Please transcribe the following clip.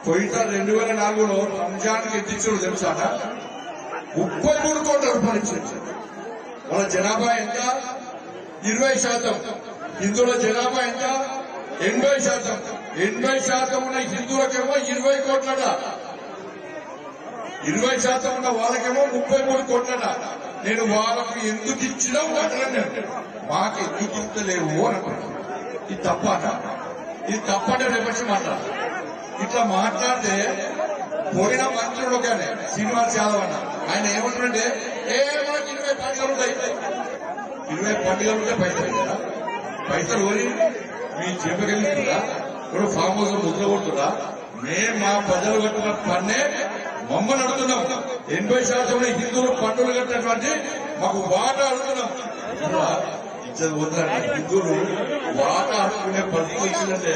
పోయిన 2004లో రంజాన్కి ఎంత ఇచ్చారు తెలుసా? 33 కోట్ల రూపాయలు ఇచ్చారు. వాళ్ళ జనాభా ఎంత? 20%. హిందువుల జనాభా ఎంత? 80%. 80% ఉన్న హిందువులకేమో 20 కోట్లట, 20% ఉన్న వాళ్ళకేమో 33 కోట్లట. నేను వాళ్ళకు ఎందుకు ఇచ్చినా వాటనే మాకు ఎందుకు ఇస్తలేవు అనుకున్నాను. ఇది తప్పట, ఇది తప్పటే రేపటి మాట్లాడాలి. ఇట్లా మాట్లాడితే పోయిన మంత్రులు కానీ శ్రీనివాస్ యాదవ్ అన్న ఆయన ఏమంటారంటే మనకి 20 పండుగలు ఉంటాయి, 20 పండుగలు ఉంటే పైసలు కోరి మీ చెప్పగలుగుతుందా? ఇప్పుడు ఫామ్ హౌస్ ముద్ర కొడుతుందా? మేము మా ప్రజలు కట్టిన పన్నే మమ్మల్ని అడుగుతున్నాం. 80% హిందువులు పన్నులు కట్టినటువంటి మాకు వాటా అడుగుతున్నాం. ఇచ్చేది వద్దండి. హిందువులు వాటా అడుగుకునే పరిస్థితి వచ్చిందంటే